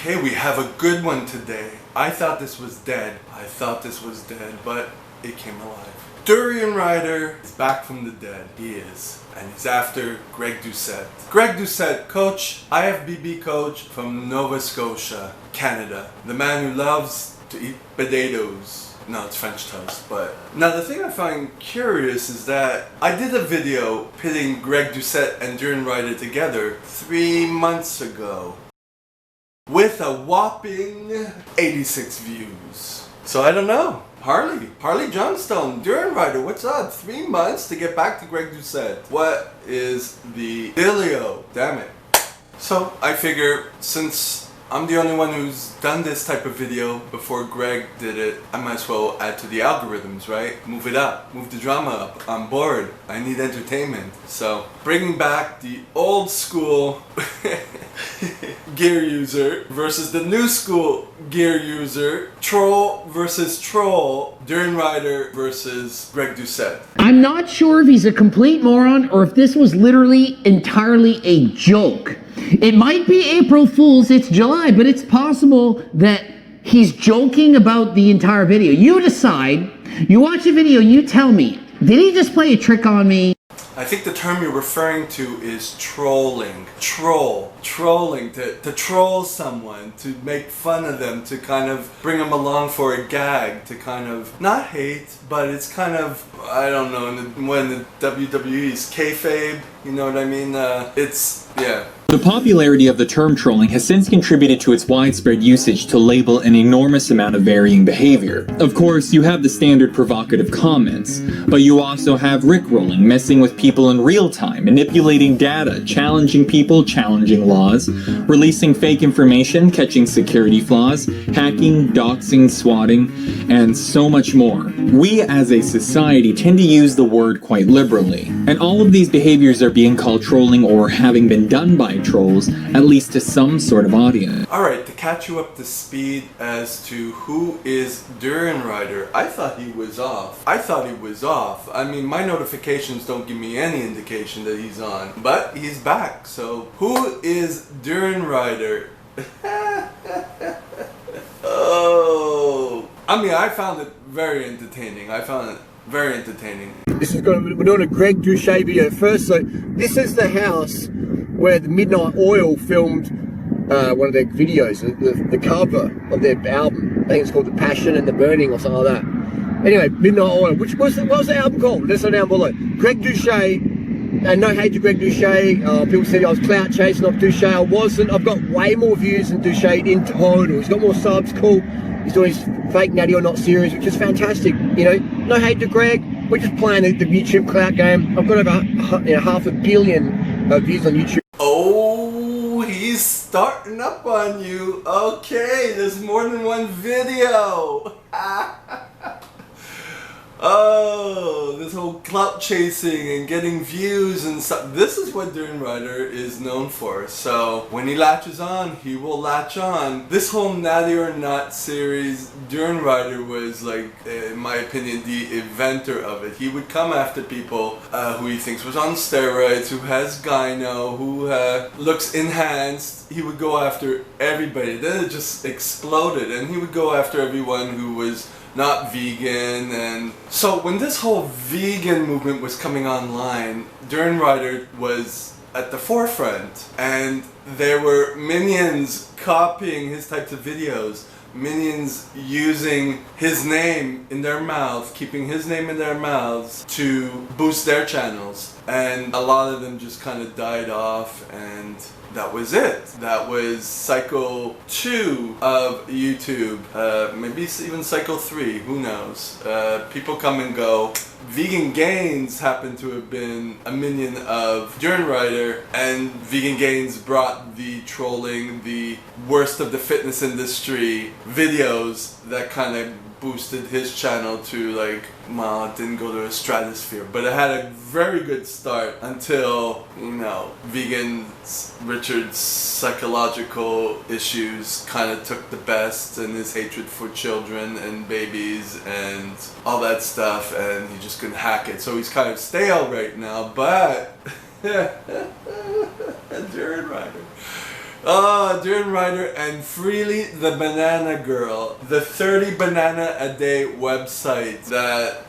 Okay, we have a good one today. I thought this was dead. But it came alive. Durianrider is back from the dead. He is. And he's after Greg Doucette. Greg Doucette, coach, IFBB coach from Nova Scotia, Canada. The man who loves to eat potatoes. No, it's French toast, but... Now the thing I find curious is that I did a video pitting Greg Doucette and Durianrider together 3 months ago with a whopping 86 views. So I don't know. Harley Johnstone, Durianrider, what's up? 3 months to get back to Greg Doucette. What is the dealio? Damn it. So I figure since I'm the only one who's done this type of video before Greg did it, I might as well add to the algorithms, right? Move it up, move the drama up. I'm bored, I need entertainment. So, bringing back the old school gear user versus the new school gear user, troll versus troll, Durianrider versus Greg Doucette. I'm not sure if he's a complete moron or if this was literally entirely a joke. It might be April Fool's, it's July, but it's possible that he's joking about the entire video. You decide, you watch the video, you tell me, did he just play a trick on me? I think the term you're referring to is trolling. Trolling, to troll someone, to make fun of them, to kind of bring them along for a gag, to kind of, not hate, but it's kind of, I don't know, when the WWE's kayfabe, you know what I mean? Yeah. The popularity of the term trolling has since contributed to its widespread usage to label an enormous amount of varying behavior. Of course, you have the standard provocative comments, but you also have rickrolling, messing with people in real time, manipulating data, challenging people, challenging laws, releasing fake information, catching security flaws, hacking, doxing, swatting, and so much more. We as a society tend to use the word quite liberally, and all of these behaviors are being called trolling or having been done by trolls, at least to some sort of audience. Alright, to catch you up to speed as to who is Durianrider, I thought he was off. I mean, my notifications don't give me any indication that he's on, but he's back. So, who is Durianrider? Oh, I mean, I found it very entertaining. We're doing a Greg Doucette video first. So this is the house where the Midnight Oil filmed one of their videos, the cover of their album. I think it's called The Passion and the Burning or something like that. Anyway, Midnight Oil, what was the album called? Let's go down below. Greg Doucette, and no hate to Greg Doucette. People said I was clout chasing off Doucette. I wasn't. I've got way more views than Doucette in total. He's got more subs, cool. He's doing his fake Natty or Not series, which is fantastic. You know, no hate to Greg. We're just playing the YouTube clout game. I've got over 500 million views on YouTube. Oh, he's starting up on you. Okay, there's more than one video. Oh, this whole clout chasing and getting views and stuff. This is what Durianrider is known for. So when he latches on, he will latch on. This whole Natty or Not series, Durianrider was, like, in my opinion, the inventor of it. He would come after people who he thinks was on steroids, who has gyno, who looks enhanced. He would go after everybody. Then it just exploded, and he would go after everyone who was not vegan. And so when this whole vegan movement was coming online, Durianrider was at the forefront, and there were minions copying his types of videos, minions using his name in their mouth, keeping his name in their mouths to boost their channels, and a lot of them just kind of died off, and that was it. That was cycle 2 of YouTube, maybe even cycle 3, who knows. People come and go. Vegan Gains happened to have been a minion of Durianrider, and Vegan Gains brought the trolling, the worst of the fitness industry videos that kind of boosted his channel to, like, well, it didn't go to a stratosphere, but it had a very good start until, you know, Richard's psychological issues kind of took the best, and his hatred for children and babies and all that stuff, and he just couldn't hack it. So he's kind of stale right now, but Durianrider. Durianrider and Freely the Banana Girl, the 30 Banana a Day website that,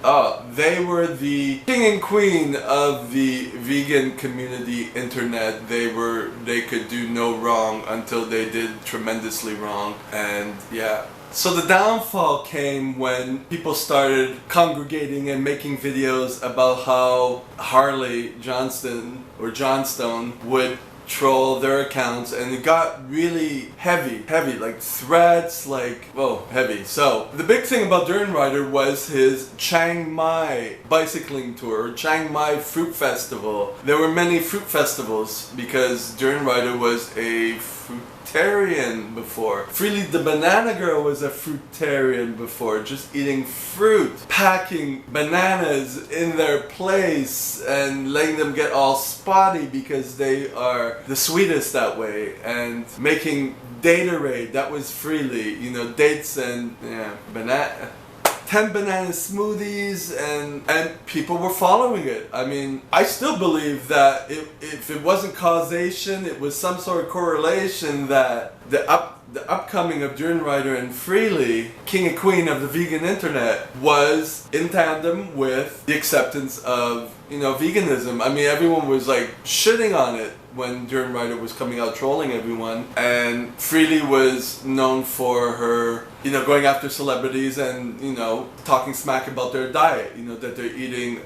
they were the king and queen of the vegan community internet. They could do no wrong until they did tremendously wrong, and yeah. So the downfall came when people started congregating and making videos about how Harley Johnstone would troll their accounts, and it got really heavy, like threats, like, whoa, heavy. So the big thing about Durianrider was his Chiang Mai bicycling tour, Chiang Mai Fruit Festival. There were many fruit festivals because Durianrider was a fruitarian before. Freely the Banana Girl was a fruitarian before, just eating fruit, packing bananas in their place and letting them get all spotty because they are the sweetest that way, and making Daterade, that was Freely, you know, dates and 10 banana smoothies, and people were following it. I mean, I still believe that if it wasn't causation, it was some sort of correlation that the upcoming of Durianrider and Freely, king and queen of the vegan internet, was in tandem with the acceptance of, you know, veganism. I mean, everyone was like shitting on it when Durianrider was coming out trolling everyone, and Freely was known for her, you know, going after celebrities and, you know, talking smack about their diet, you know, that they're eating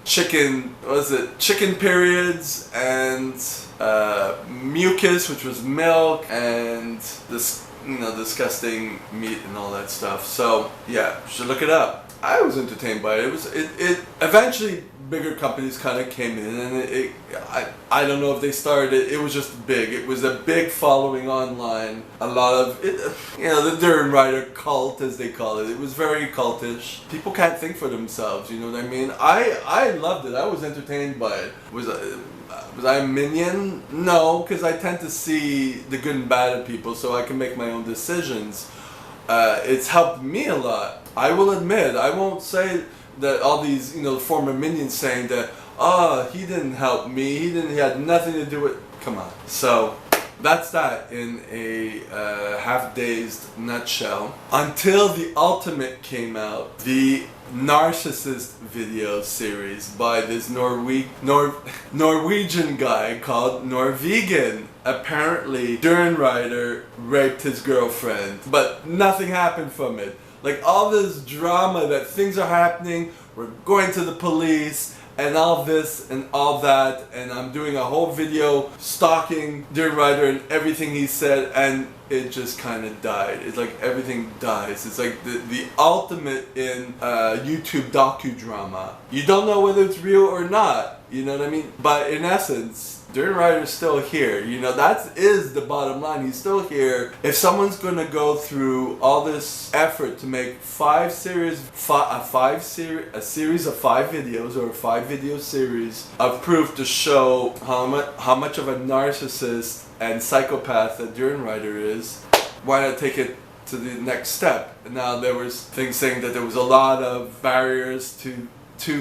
chicken periods and mucus, which was milk, and this, you know, disgusting meat and all that stuff. So yeah, you should look it up. I was entertained by it. It eventually bigger companies kind of came in, and I don't know if they started it. It was just big. It was a big following online. A lot of it, you know, the Durianrider cult, as they call it. It was very cultish. People can't think for themselves. You know what I mean? I loved it. I was entertained by it. Was I a minion? No, because I tend to see the good and bad of people, so I can make my own decisions. It's helped me a lot. I will admit. I won't say that all these, you know, former minions saying that, he didn't help me, he had nothing to do with, come on. So that's that in a half-dazed nutshell. Until the Ultimate came out, the narcissist video series by this Norwegian guy called Norwegian. Apparently Durianrider raped his girlfriend, but nothing happened from it. Like, all this drama that things are happening, we're going to the police, and all this and all that, and I'm doing a whole video stalking Durianrider and everything he said, and it just kind of died. It's like everything dies. It's like the ultimate in YouTube docudrama. You don't know whether it's real or not, you know what I mean? But in essence, Durianrider's still here. You know, that is the bottom line. He's still here. If someone's going to go through all this effort to make a series of 5 videos, or a 5-video series of proof to show how much of a narcissist and psychopath that Durianrider is, why not take it to the next step? Now, there was things saying that there was a lot of barriers to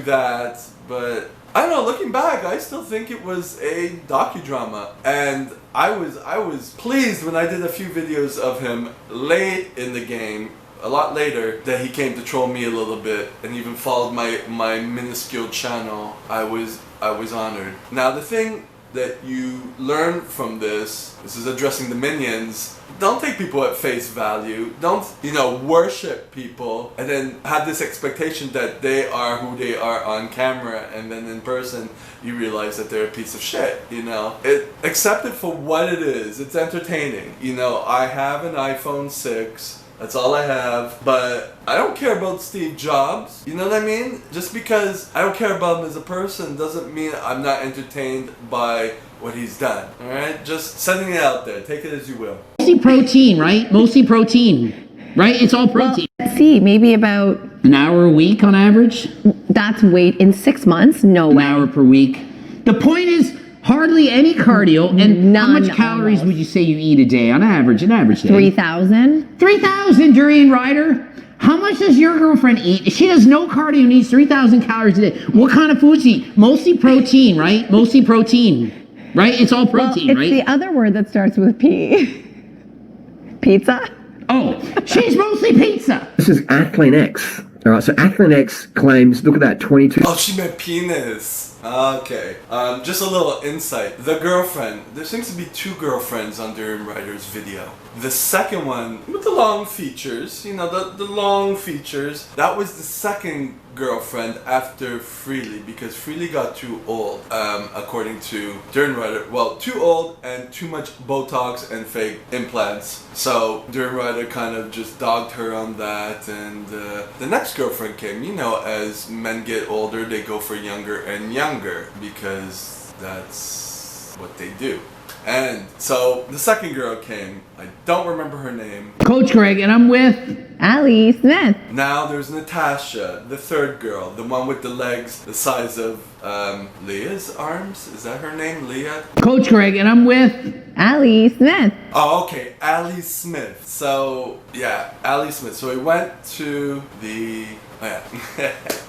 that, but I don't know, looking back, I still think it was a docudrama, and I was pleased when I did a few videos of him late in the game, a lot later, that he came to troll me a little bit and even followed my minuscule channel. I was honored. Now, the thing that you learn from this is addressing the minions. Don't take people at face value. Don't, you know, worship people and then have this expectation that they are who they are on camera, and then in person you realize that they're a piece of shit, you know. Accept it for what it is. It's entertaining. You know, I have an iPhone 6. That's all I have, but I don't care about Steve Jobs, you know what I mean? Just because I don't care about him as a person doesn't mean I'm not entertained by what he's done, alright? Just sending it out there, take it as you will. Mostly protein, right? Mostly protein, right? It's all protein. Well, let's see, maybe about an hour a week on average? That's weight in 6 months? No way. An hour per week. The point is, hardly any cardio, and none, how much calories almost. Would you say you eat a day, on average day? 3,000. 3,000, Durianrider? How much does your girlfriend eat? She does no cardio and eats 3,000 calories a day. What kind of foods she eat? Mostly protein, right? Mostly protein. right? It's all Well, protein, it's right? the other word that starts with P. Pizza? Oh, she's mostly pizza. This is Athlene X. All right, so Athlene X claims, look at that, 22. Oh, she meant penis. Okay. Just a little insight. The girlfriend. There seems to be two girlfriends on Durianrider's video. The second one, with the long features, you know, the long features, that was the second girlfriend after Freely, because Freely got too old, according to Durianrider. Well, too old and too much Botox and fake implants. So Durianrider kind of just dogged her on that, and the next girlfriend came. You know, as men get older, they go for younger and younger, because that's what they do. And so the second girl came. I don't remember her name. Coach Greg, and I'm with... Allie Smith. Now there's Natasha, the third girl, the one with the legs the size of Leah's arms. Is that her name, Leah? Coach Greg, and I'm with... Allie Smith. Oh, okay, Allie Smith. So yeah, Allie Smith. So we went to the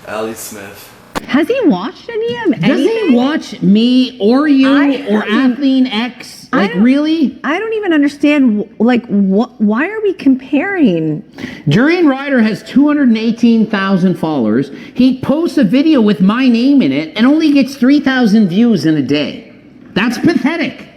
Allie Smith. Has he watched any of anything? Does he watch me or you or Athlene X? Like, really? I don't even understand, like, why are we comparing? Durianrider has 218,000 followers. He posts a video with my name in it and only gets 3,000 views in a day. That's pathetic.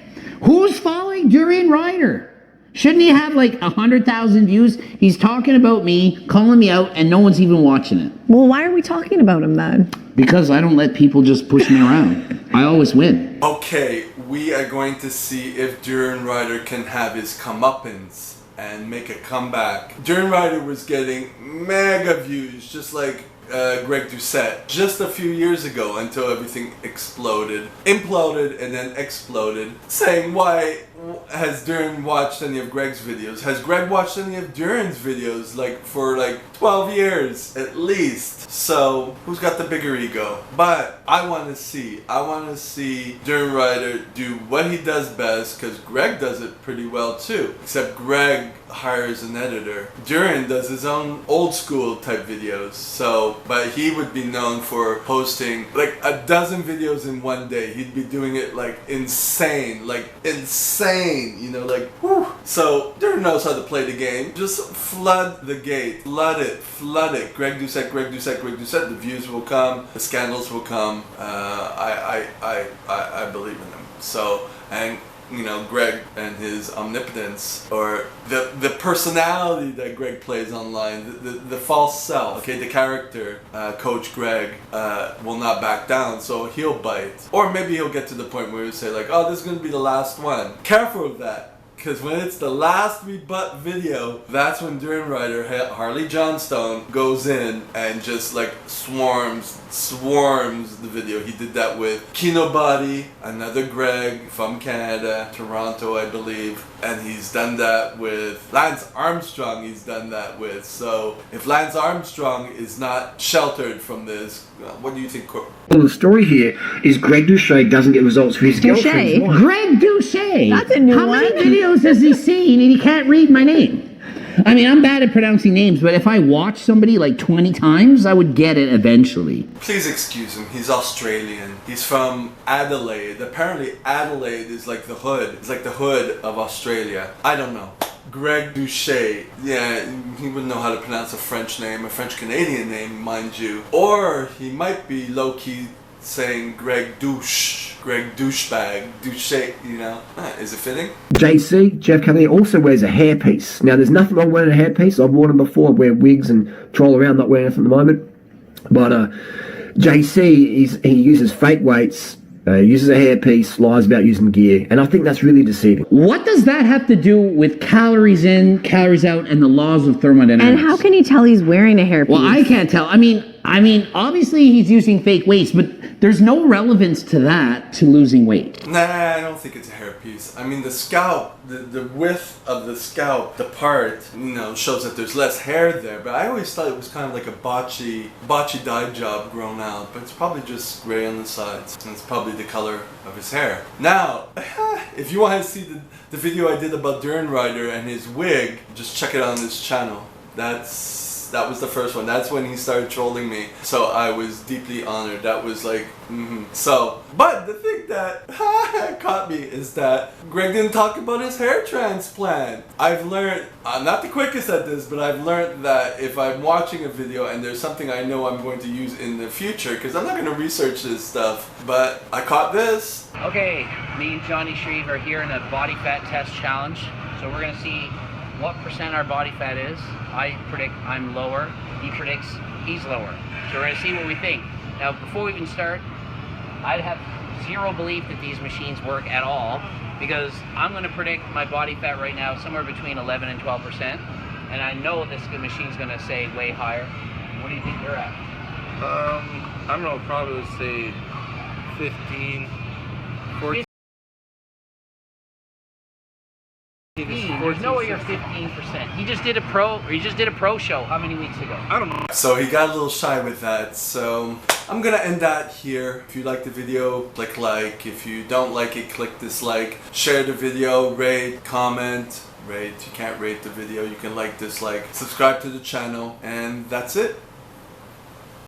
Who's following Durianrider? Shouldn't he have like 100,000 views? He's talking about me, calling me out, and no one's even watching it. Well, why are we talking about him then? Because I don't let people just push me around. I always win. Okay, we are going to see if Durianrider can have his comeuppance and make a comeback. Durianrider was getting mega views, just like Greg Doucette, just a few years ago, until everything exploded, imploded, and then exploded. Saying, why has Duran watched any of Greg's videos? Has Greg watched any of Duran's videos for 12 years at least? So who's got the bigger ego? But I want to see Durianrider do what he does best, because Greg does it pretty well too. Except Greg hires an editor. Duran does his own old school type videos. So, but he would be known for posting like a dozen videos in one day. He'd be doing it like insane, you know, like whew. So Duran knows how to play the game. Just flood the gate, flood it. Greg Doucette. The views will come, the scandals will come. I believe in him. So, and you know, Greg and his omnipotence, or the personality that Greg plays online, the false self, okay, the character, Coach Greg, will not back down, so he'll bite. Or maybe he'll get to the point where he'll say like, oh, this is going to be the last one. Careful of that. Because when it's the last rebut video, that's when Durianrider, Harley Johnstone, goes in and just like swarms the video. He did that with Kino Body, another Greg from Canada, Toronto, I believe. And he's done that with Lance Armstrong, he's done that with. So if Lance Armstrong is not sheltered from this, what do you think, Corp? Well, the story here is Greg Doucette doesn't get results for his girlfriend's wife. Greg Doucette. That's a new How one. many videos has he seen and he can't read my name? I mean, I'm bad at pronouncing names, but if I watch somebody like 20 times, I would get it eventually. Please excuse him. He's Australian. He's from Adelaide. Apparently Adelaide is like the hood. It's like the hood of Australia. I don't know. Greg Doucette. Yeah, he wouldn't know how to pronounce a French name, a French-Canadian name, mind you. Or he might be low-key saying Greg Douche, Greg Douchebag, Doucette, you know. Is it fitting? JC, Jeff Kelly, also wears a hairpiece. Now, there's nothing wrong wearing a hairpiece. I've worn them before. I wear wigs and troll around, not wearing it at the moment. But JC, he uses fake weights, uses a hairpiece, lies about using gear. And I think that's really deceiving. What does that have to do with calories in, calories out, and the laws of thermodynamics? And how can you tell he's wearing a hairpiece? Well, I can't tell. I mean, obviously he's using fake weights, but there's no relevance to that to losing weight. Nah, I don't think it's a hairpiece. I mean, the scalp, the width of the scalp, the part, you know, shows that there's less hair there. But I always thought it was kind of like a botchy dye job grown out. But it's probably just gray on the sides, and it's probably the color of his hair. Now, if you want to see the video I did about Durianrider and his wig, just check it out on this channel. That's That was the first one. That's when he started trolling me. So I was deeply honored. That was like, So, but the thing that caught me is that Greg didn't talk about his hair transplant. I've learned, I'm not the quickest at this, but I've learned that if I'm watching a video and there's something I know I'm going to use in the future, because I'm not going to research this stuff, but I caught this. Okay, me and Johnny Shreve are here in a body fat test challenge. So we're going to see what percent our body fat is. I predict I'm lower. He predicts he's lower. So we're going to see what we think. Now, before we even start, I'd have zero belief that these machines work at all, because I'm going to predict my body fat right now somewhere between 11 and 12%, and I know this machine's going to say way higher. What do you think you're at? I don't know, probably say 15, 14. There's no way you're 15%. He just did a pro show how many weeks ago? I don't know. So he got a little shy with that. So I'm gonna end that here. If you like the video, click like. If you don't like it, click dislike. Share the video, rate, comment. Rate. You can't rate the video. You can like, dislike. Subscribe to the channel, and that's it.